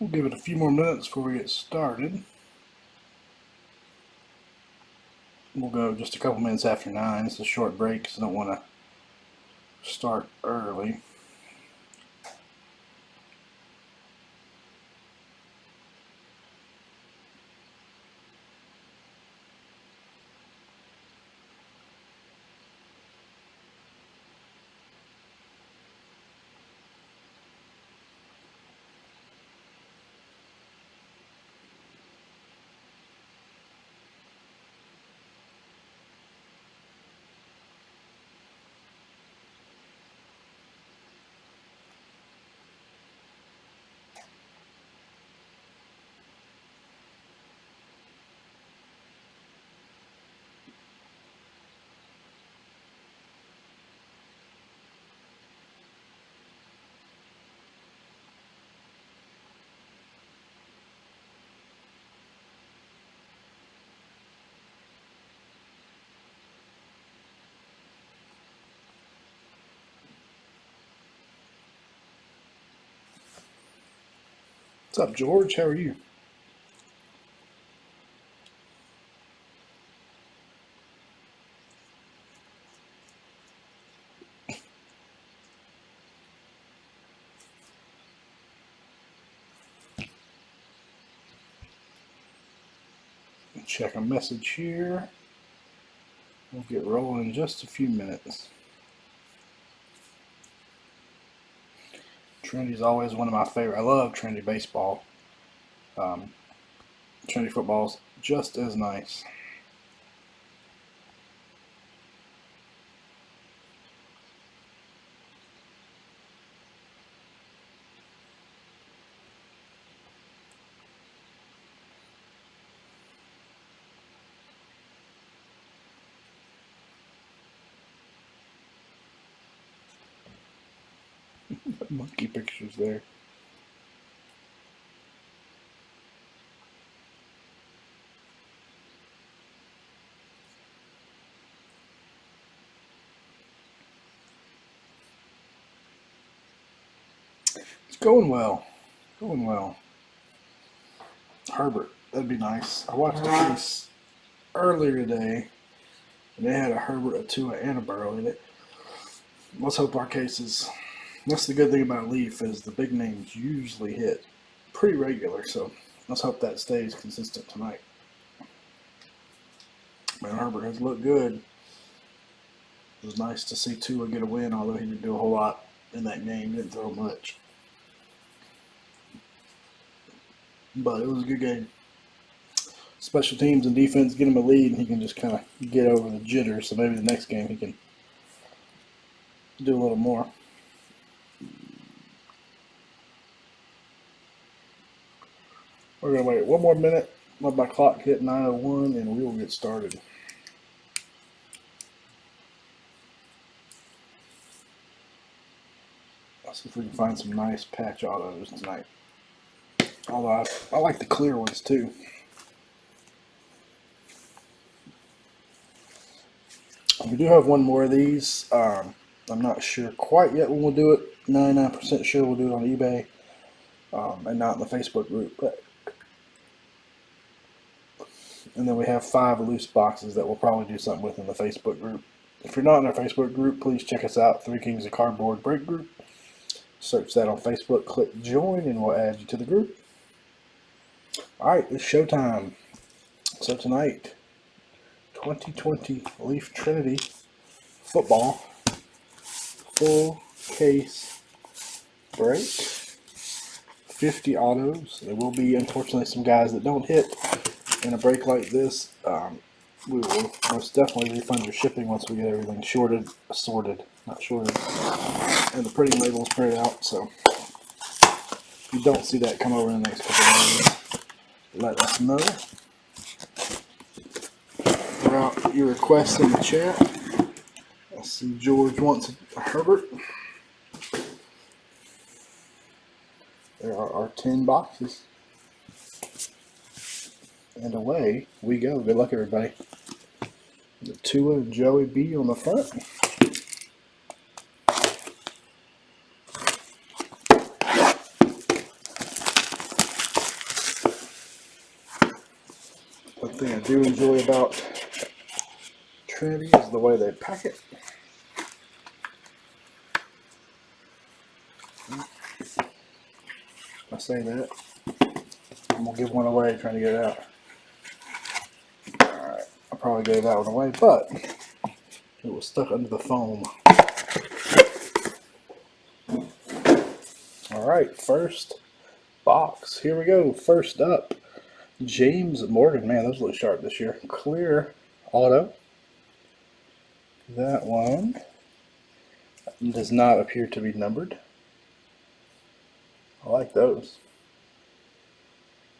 We'll give it a few more minutes before we get started. We'll go just a couple minutes after 9. It's a short break because I don't want to start early. What's up, George? How are you? Check a message here. We'll get rolling in just a few minutes. Trinity is always one of my favorite. I love Trinity baseball. Trinity football is just as nice. Monkey pictures there. It's going well. Going well. Herbert, that'd be nice. I watched a case earlier today, and they had a Herbert, a Tua, and a Burrow in it. Let's hope our cases. That's the good thing about Leaf is the big names usually hit pretty regular, so let's hope that stays consistent tonight. Man, Herbert has looked good. It was nice to see Tua get a win, although he didn't do a whole lot in that game. He didn't throw much. But it was a good game. Special teams and defense get him a lead, and he can just kind of get over the jitters. So maybe the next game he can do a little more. We're going to wait one more minute. Let my clock hit 9:01, and we will get started. Let's see if we can find some nice patch autos tonight. Although I like the clear ones too. We do have one more of these. I'm not sure quite yet when we'll do it. 99% sure we'll do it on eBay and not in the Facebook group. And then we have 5 loose boxes that we'll probably do something with in the Facebook group. If you're not in our Facebook group, please check us out, 3 Kings of Cardboard Break Group. Search that on Facebook, click join, and we'll add you to the group. Alright, it's showtime. So tonight, 2020 Leaf Trinity football, full case break, 50 autos. There will be, unfortunately, some guys that don't hit in a break like this. We will most definitely refund your shipping once we get everything sorted, and the printing labels printed out. So if you don't see that come over in the next couple of days, let us know. Throw out your requests in the chat. I see George wants a Herbert. There are our 10 boxes. And away we go. Good luck, everybody. The Tua and Joey B on the front. thing I do enjoy about Trinity is the way they pack it. I say that, I'm gonna give one away trying to get it out. Alright, I probably gave that one away, but it was stuck under the foam. Alright, first box. Here we go. First up, James Morgan. Man, those look sharp this year. Clear auto. That one does not appear to be numbered. I like those.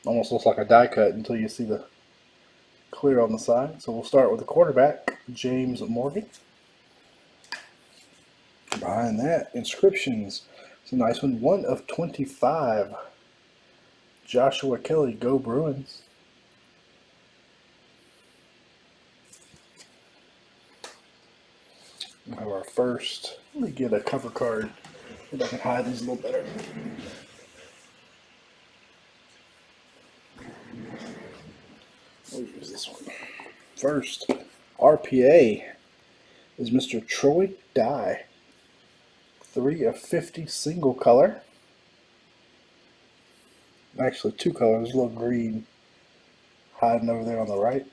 Almost looks like a die cut until you see the clear on the side. So we'll start with the quarterback, James Morgan. Behind that, inscriptions. It's a nice one. 1 of 25. Joshua Kelly, go Bruins. We'll have our first. Let me get a cover card so I can hide these a little better. We'll use this one. First RPA is Mr. Troy Dye. 3 of 50 single color. Actually 2 colors, a little green hiding over there on the right.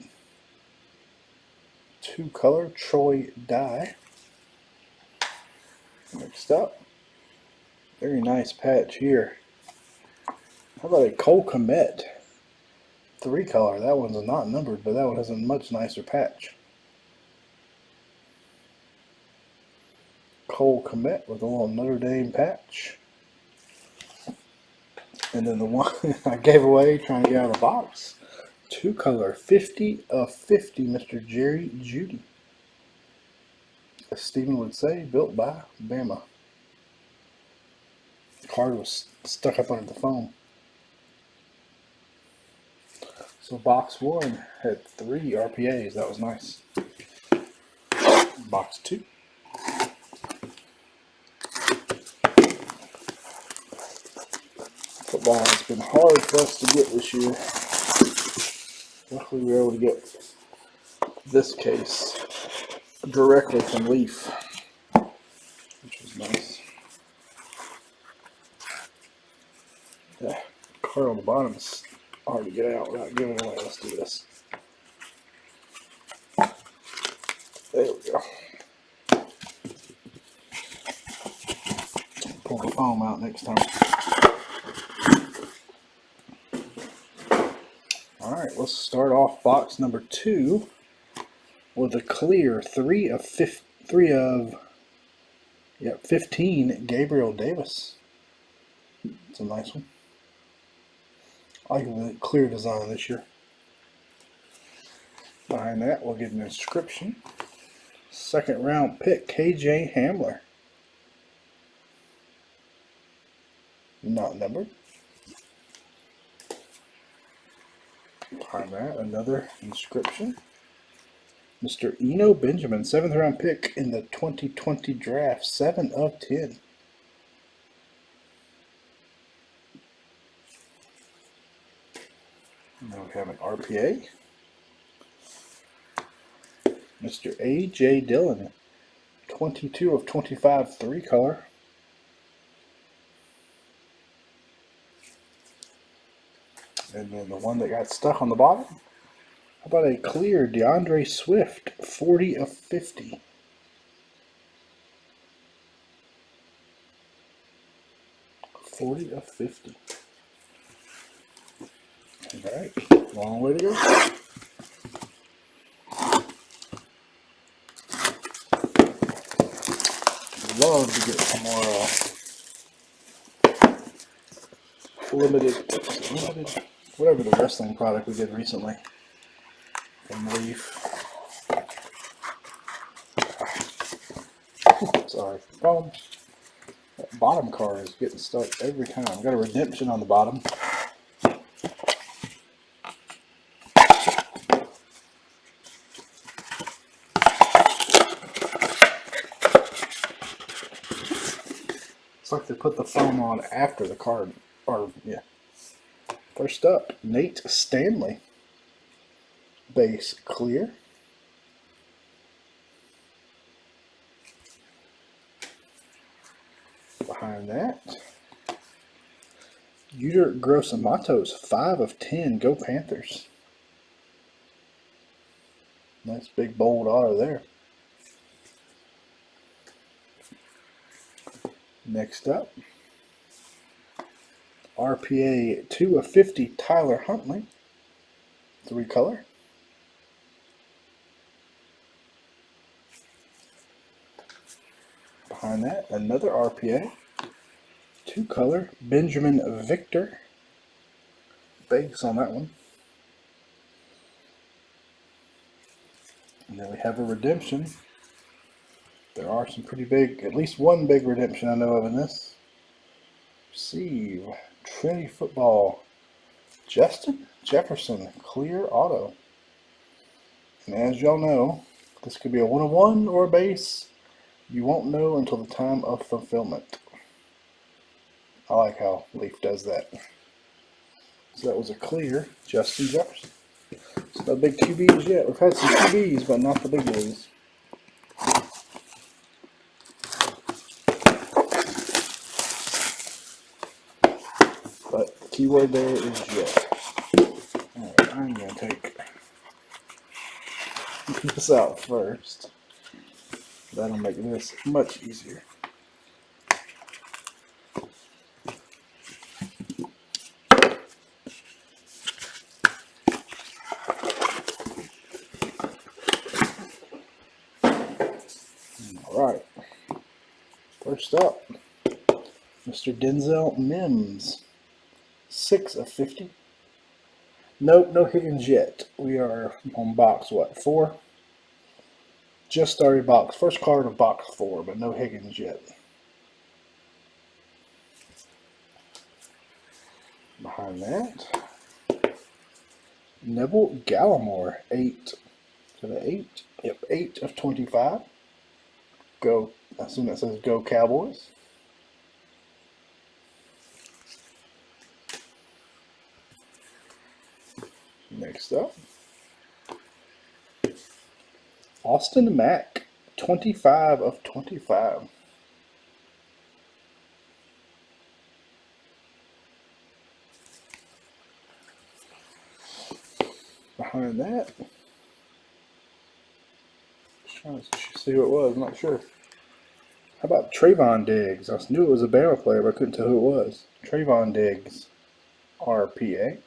2 color Troy Dye. Next up, very nice patch here. How about a Cole Kmet 3 color? That one's not numbered, but that one has a much nicer patch. Cole Kmet with a little Notre Dame patch. And then the one I gave away trying to get out of the box, 2 color 50 of 50 Mr. Jerry Jeudy. As Stephen would say, built by Bama. The card was stuck up under the foam. So box 1 had 3 RPAs. That was nice. Box 2. Football has been hard for us to get this year. Luckily we were able to get this case directly from Leaf, which was nice. The card on the bottom is hard to get out without giving it away. Let's do this. There we go. Pull the foam out next time. Alright, let's start off box number 2 with a clear 3 of 15 Gabriel Davis. It's a nice one. I like the clear design this year. Behind that, we'll get an inscription. Second round pick, KJ Hamler. Not numbered. Behind that, another inscription. Mr. Eno Benjamin, 7th round pick in the 2020 draft, 7 of 10. Now we have an RPA. Mr. A.J. Dillon, 22 of 25, 3 color. And then the one that got stuck on the bottom. How about a clear DeAndre Swift, 40 of 50. Alright, long way to go. Love to get some more limited, whatever the wrestling product we did recently from Leaf. Sorry, foam. That bottom card is getting stuck every time. Got a redemption on the bottom. It's like they put the foam on after the card. Or, yeah. First up, Nate Stanley. base clear. Behind that, Yuder Gross-Matos, 5 of 10, go Panthers. Nice big bold auto there. Next up, RPA 2 of 50, Tyler Huntley, 3 color. Behind that, another RPA, 2 color, Benjamin Victor, base on that one. And then we have a redemption. There are some pretty big, at least one big redemption I know of in this. Receive, Trinity football, Justin Jefferson, clear auto. And as y'all know, this could be a 1 of 1 or a base. You won't know until the time of fulfillment. I like how Leaf does that. So that was a clear Justin Jefferson. It's no big QBs yet. We've had some QBs, but not the big boys. But the keyword there is yet. Alright, I'm going to take this out first. That'll make this much easier. Alright, first up, Mr. Denzel Mims, 6 of 50. Nope, no Higgins yet. We are on box, what, 4? Just started box. First card of box 4, but no Higgins yet. Behind that, Neville Gallimore, 8 to the 8. Yep, 8 of 25. Go, I assume that says go Cowboys. Next up, Austin Mack, 25 of 25. Behind that, just trying to see who it was, I'm not sure. How about Trayvon Diggs? I knew it was a Bama player, but I couldn't tell who it was. Trayvon Diggs, RPA.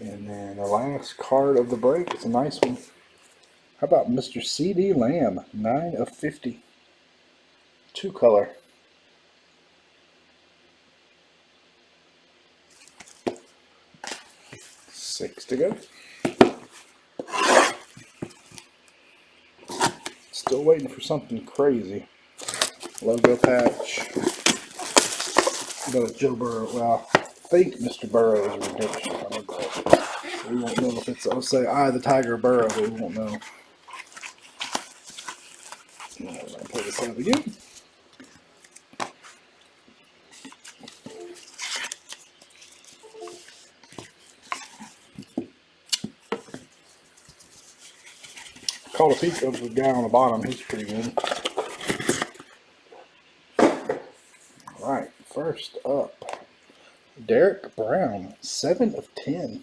And then the last card of the break, it's a nice one. How about Mr. CD Lamb, 9 of 50. 2 color. Six to go. Still waiting for something crazy. Logo patch. But Joe Burrow. Well, I think Mr. Burrow is a redemption. We won't know if it's, I'll say I the Tiger Burrow, but we won't know. I'll pull this out again. Caught a peek of the guy on the bottom. He's pretty good. Alright, first up, Derek Brown, 7 of 10.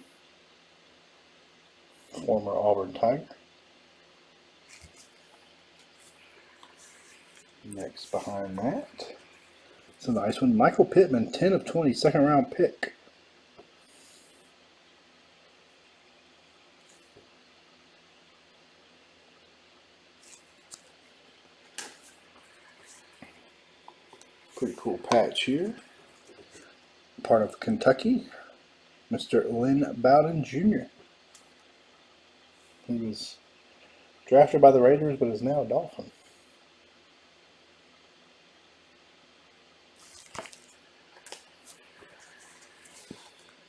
Former Auburn Tiger. Next behind that, it's a nice one. Michael Pittman, 10 of 20, second round pick. Pretty cool patch here. Part of Kentucky, Mr. Lynn Bowden Jr. He was drafted by the Raiders, but is now a Dolphin.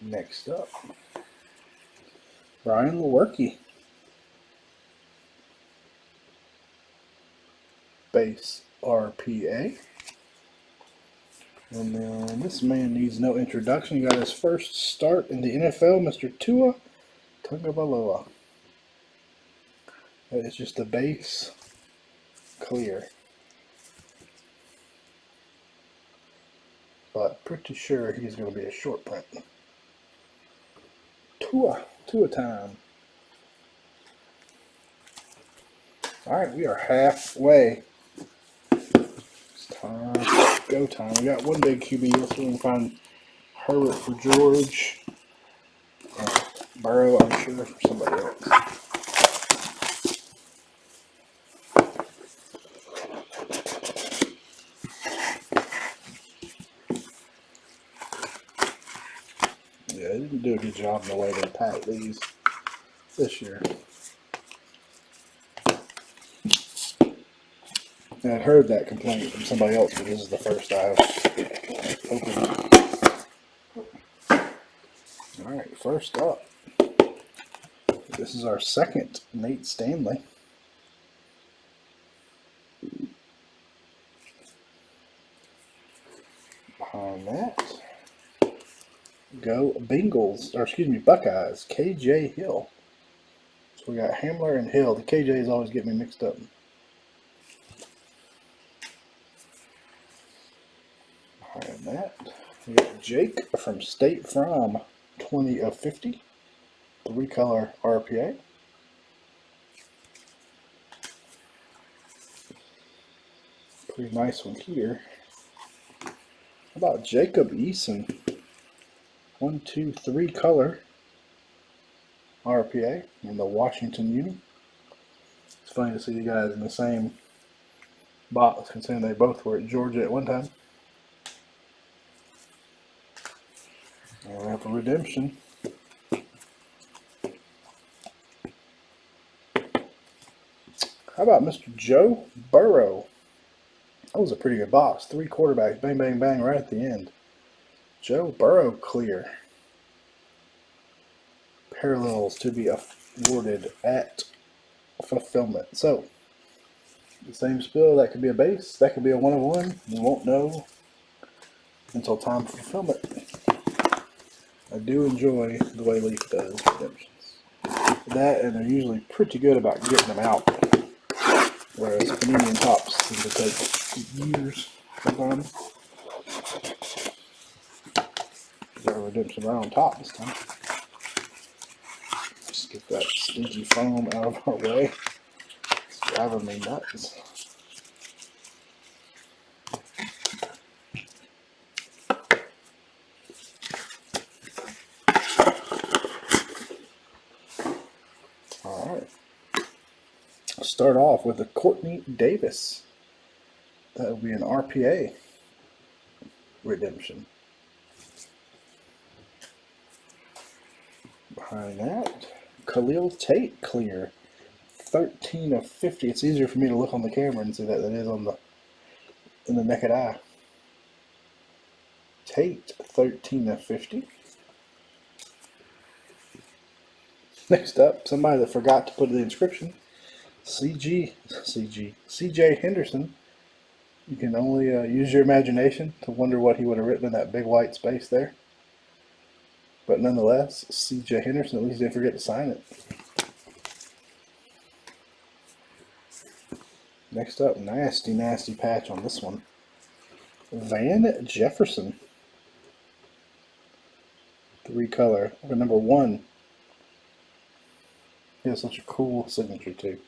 Next up, Brian Lewerke. Base RPA. And then this man needs no introduction. He got his first start in the NFL, Mr. Tua Tagovailoa. That is just the base clear. But pretty sure he's going to be a short print. Tua time. Alright, we are halfway. It's time. Go time. We got one big QB. Let's see if we can find Herbert for George. Burrow, I'm sure, for somebody else. Yeah, they didn't do a good job in the way they packed these this year. And I'd heard that complaint from somebody else, but this is the first I've opened. Alright, first up. This is our second Nate Stanley. Behind that, go Bengals, or excuse me, Buckeyes, KJ Hill. So we got Hamler and Hill. The KJs always get me mixed up. Behind that, we got Jake from State Farm, 20 of 50. 3-color RPA. Pretty nice one here. How about Jacob Eason? 1, 2, 3-color RPA in the Washington Uni. It's funny to see you guys in the same box, considering they both were at Georgia at one time. And we have a redemption. How about Mr. Joe Burrow? That was a pretty good box. 3 quarterbacks, bang, bang, bang, right at the end. Joe Burrow clear. Parallels to be awarded at fulfillment. So, the same spill, that could be a base, that could be a 1 of 1. You won't know until time for fulfillment. I do enjoy the way Leaf does redemptions. That, and they're usually pretty good about getting them out. Whereas Canadian tops seem to take years sometimes. Got a redemption right on top this time. Just get that stinky foam out of our way. It's driving me nuts. Alright. Start off with a Courtney Davis. That will be an RPA redemption. Behind that, Khalil Tate clear. 13 of 50. It's easier for me to look on the camera and see that than it is in the naked eye. Tate, 13 of 50. Next up, somebody that forgot to put the inscription. CJ Henderson. You can only use your imagination to wonder what he would have written in that big white space there. But nonetheless, CJ Henderson, at least didn't forget to sign it. Next up, nasty, nasty patch on this one. Van Jefferson. 3-color. Number 1. He has such a cool signature too.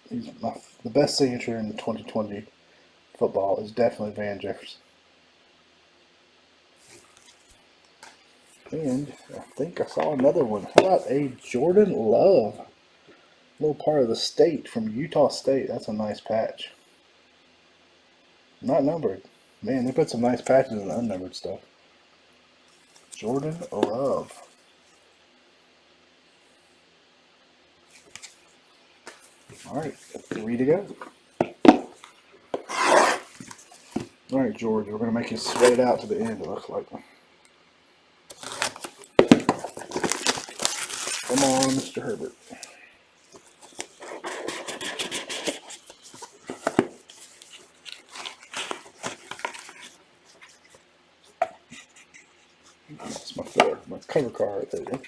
The best signature in 2020 football is definitely Van Jefferson. And I think I saw another one. How about a Jordan Love? A little part of the state from Utah State. That's a nice patch. Not numbered. Man, they put some nice patches in the unnumbered stuff. Jordan Love. Alright, 3 to go. Alright, George, we're going to make you sweat it out to the end, it looks like. Come on, Mr. Herbert. cover card. There you go.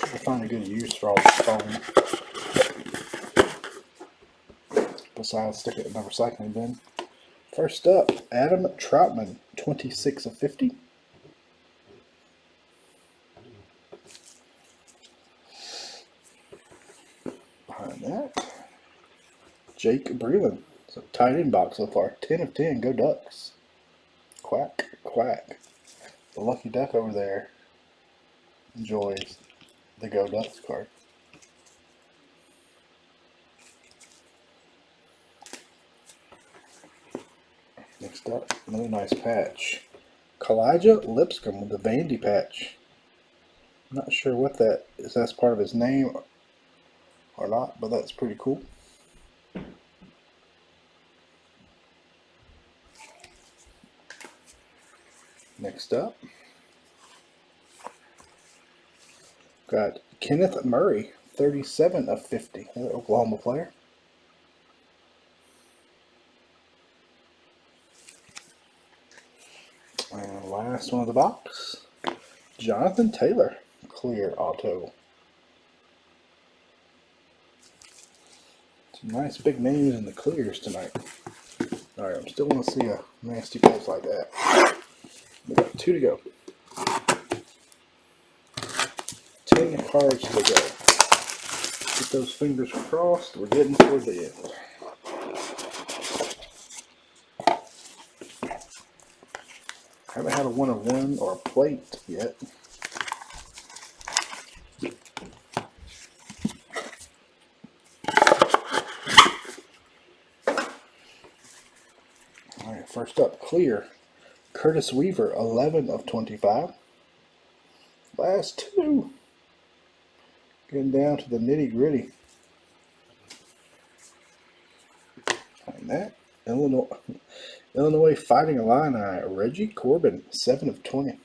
I'll find a good use for all this foam. Besides stick it in the recycling bin. First up, Adam Troutman, 26 of 50. Behind that, Jake Breland. It's a tight end box so far. 10 of 10. Go Ducks. Quack, quack. The lucky duck over there enjoys the Go Ducks card. Next up, another nice patch. Kalijah Lipscomb with the Vandy patch. I'm not sure what that is. That's part of his name or not, but that's pretty cool. Next up, got Kenneth Murray, 37 of 50. Another Oklahoma player. And last one of the box, Jonathan Taylor, clear auto. Some nice big names in the clears tonight. Alright, I'm still going to see a nasty place like that. We got 2 to go. 10 cards to go. Get those fingers crossed. We're getting toward the end. Haven't had a 1 of 1 or a plate yet. Alright, first up, clear. Curtis Weaver, 11 of 25. Last 2. Getting down to the nitty gritty. And that, Illinois Fighting Illini, Reggie Corbin, 7 of 20.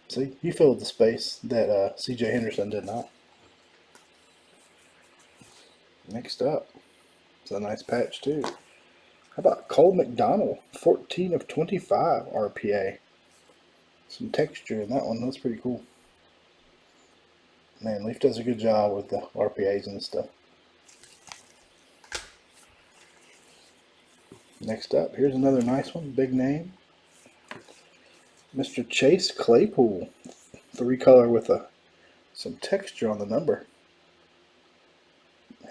See, he filled the space that C.J. Henderson did not. Next up, it's a nice patch too. How about Cole McDonald, 14 of 25 RPA. Some texture in that one. That's pretty cool. Man, Leaf does a good job with the RPAs and stuff. Next up, here's another nice one. Big name. Mr. Chase Claypool. 3-color with some texture on the number.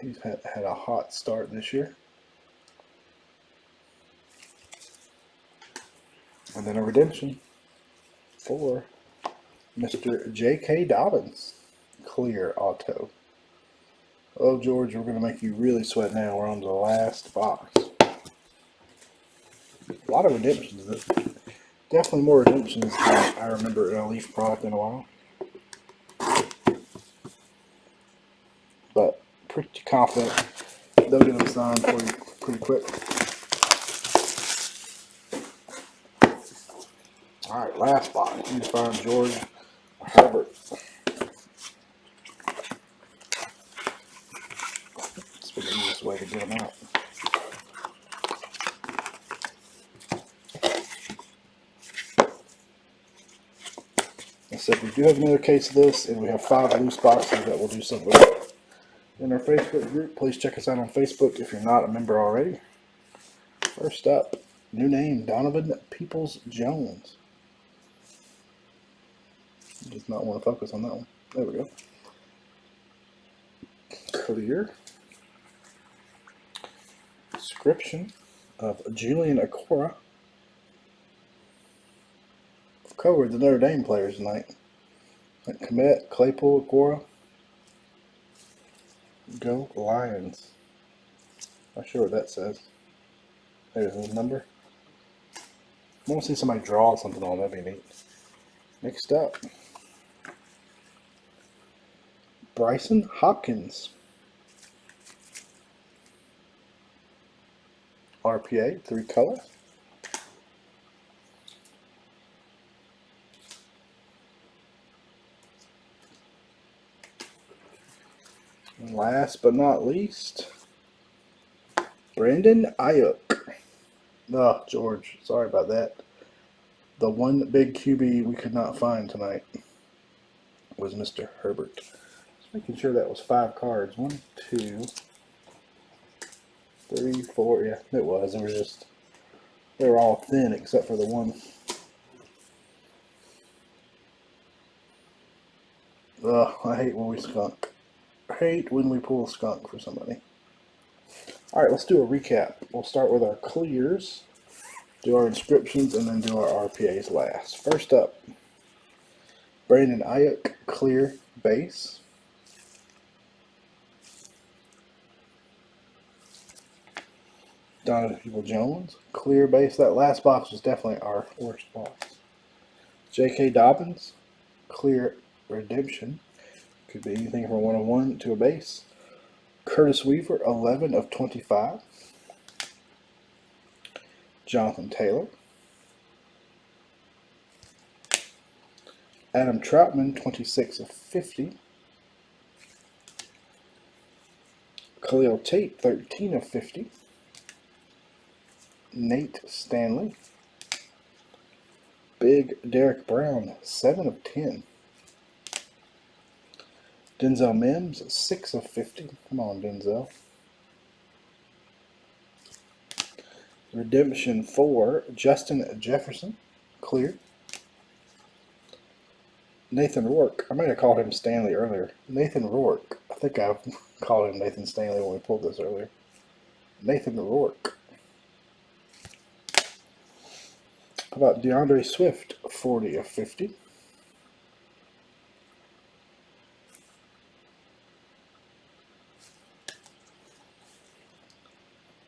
He's had a hot start this year. And then a redemption for Mr. J.K. Dobbins. Clear auto. Oh, George, we're going to make you really sweat now. We're on the last box. A lot of redemptions. Definitely more redemptions than I remember in a Leaf product in a while. But pretty confident they'll get them signed for you pretty quick. Alright, last box. You find George Herbert. It's been the easiest way to get them out. I said we do have another case of this, and we have 5 loose boxes that we'll do something with. In our Facebook group, please check us out on Facebook if you're not a member already. First up, new name, Donovan Peoples-Jones. Does not want to focus on that one. There we go. Clear. Description of Julian Okora. I've covered the Notre Dame players tonight. Komet, Claypool, Okora. Go Lions. Not sure what that says. There's his number. I want to see somebody draw something on. That'd be neat. Next up, Bryson Hopkins. RPA, 3-color. And last but not least, Brandon Ayuk. Oh, George, sorry about that. The one big QB we could not find tonight was Mr. Herbert. Just making sure that was 5 cards. 1, 2, 3, 4. Yeah, it was. They were all thin except for the one. Ugh, I hate when we skunk. I hate when we pull a skunk for somebody. All right, let's do a recap. We'll start with our clears, do our inscriptions, and then do our RPAs last. First up, Brandon Ayuk, clear base. Donovan People-Jones, clear base. That last box was definitely our worst box. J.K. Dobbins, clear redemption. Could be anything from a 1/1 to a base. Curtis Weaver, 11 of 25. Jonathan Taylor. Adam Troutman, 26 of 50. Khalil Tate, 13 of 50. Nate Stanley. Big Derek Brown, 7 of 10. Denzel Mims, 6 of 50. Come on, Denzel. Redemption 4, Justin Jefferson, clear. Nathan Rourke. I might have called him Stanley earlier. Nathan Rourke. I think I called him Nathan Stanley when we pulled this earlier. Nathan Rourke. How about DeAndre Swift, 40 of 50.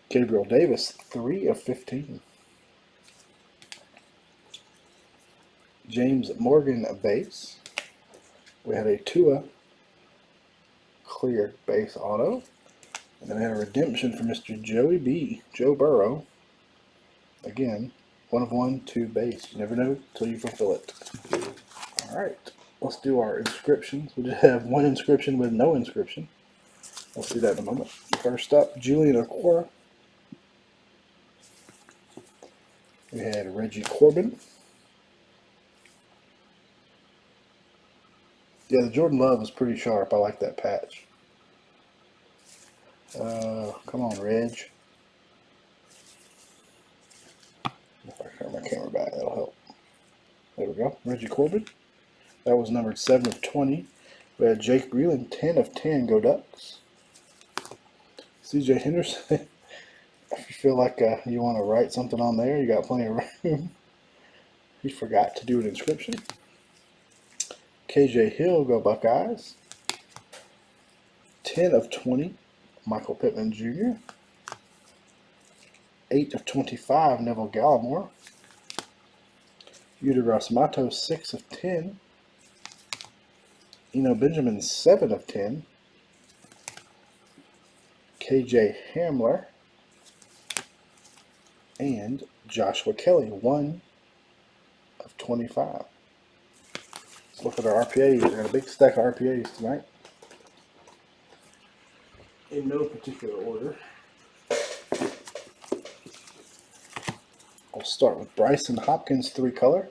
Gabriel Davis, 3 of 15. James Morgan, base. We had a Tua clear base auto. And then we had a redemption for Mr. Joey B. Joe Burrow. Again, 1/1 to base. You never know until you fulfill it. All right, let's do our inscriptions. We just have one inscription with no inscription. We'll see that in a moment. First up, Julian Okwara. We had Reggie Corbin. Yeah, the Jordan Love is pretty sharp. I like that patch. Come on, Reg. If I turn my camera back, that'll help. There we go. Reggie Corbin. That was numbered 7 of 20. We had Jake Breland, 10 of 10. Go Ducks. CJ Henderson. If you feel like you want to write something on there, you got plenty of room. He forgot to do an inscription. KJ Hill, go Buckeyes. 10 of 20, Michael Pittman Jr. 8 of 25, Neville Gallimore. Yuta Gross-Matos, 6 of 10. Eno Benjamin, 7 of 10. KJ Hamler. And Joshua Kelly, 1 of 25. Let's look at our RPAs. We got a big stack of RPAs tonight. In no particular order. I'll start with Bryson Hopkins, 3-color.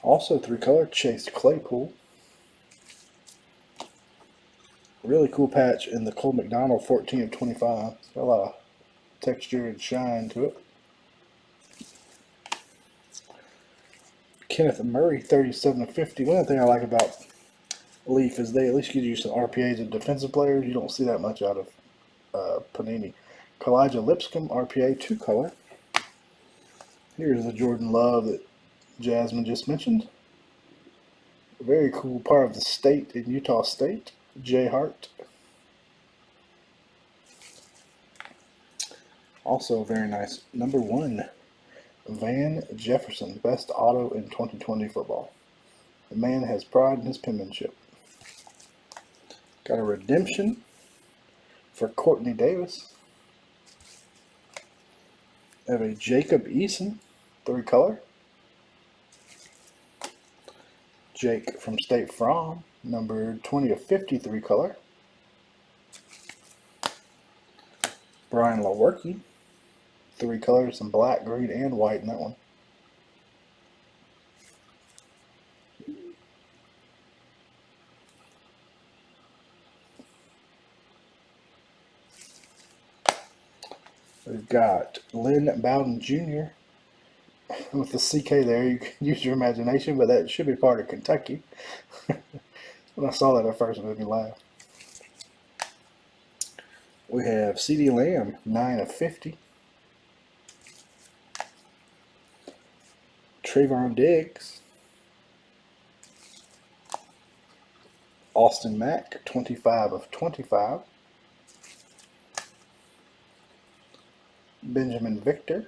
Also 3-color, Chase Claypool. Really cool patch in the Cole McDonald, 14 of 25. It's got a lot of texture and shine to it. Kenneth Murray, 37 of 50. One thing I like about Leaf is they at least give you some RPAs of defensive players. You don't see that much out of Panini. Kalijah Lipscomb, RPA, 2-color. Here's the Jordan Love that Jasmine just mentioned. A very cool part of the state in Utah State. Jay Hart. Also very nice. Number 1, Van Jefferson, best auto in 2020 football. The man has pride in his penmanship. Got a redemption for Courtney Davis. I have a Jacob Eason, 3-color. Jake from State Farm, number 20 of 50, 3-color. Brian Lewerke, 3 colors, some black, green, and white in that one. We've got Lynn Bowden Jr. with the CK there. You can use your imagination, but that should be part of Kentucky. When I saw that at first, it made me laugh. We have CeeDee Lamb, 9/50. Trayvon Diggs. Austin Mack, 25/25. Benjamin Victor.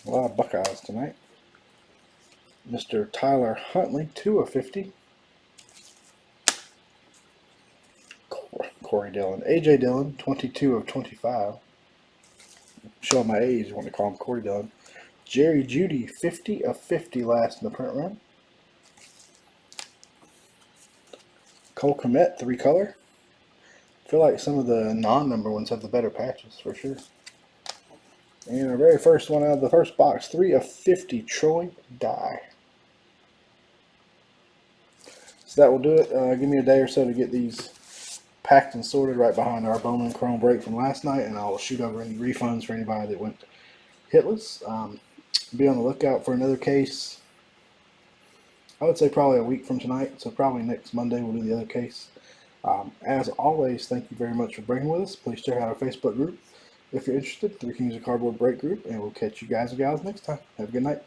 A lot of Buckeyes tonight. Mr. Tyler Huntley, 2/50. Corey Dillon. A.J. Dillon, 22/25. Showing my age, I want to call him Corey Dillon. Jerry Jeudy, 50/50 last in the print run. Cole Kmet, 3 color. I feel like some of the non-number ones have the better patches for sure. And our very first one out of the first box, 3/50, Troy Dye. So that will do it. Give me a day or so to get these packed and sorted right behind our Bowman Chrome break from last night, and I'll shoot over any refunds for anybody that went hitless. Be on the lookout for another case. I would say probably a week from tonight, so probably next Monday we'll do the other case. As always, thank you very much for being with us. Please check out our Facebook group if you're interested, 3 Kings of Cardboard Break Group, and we'll catch you guys and gals next time. Have a good night.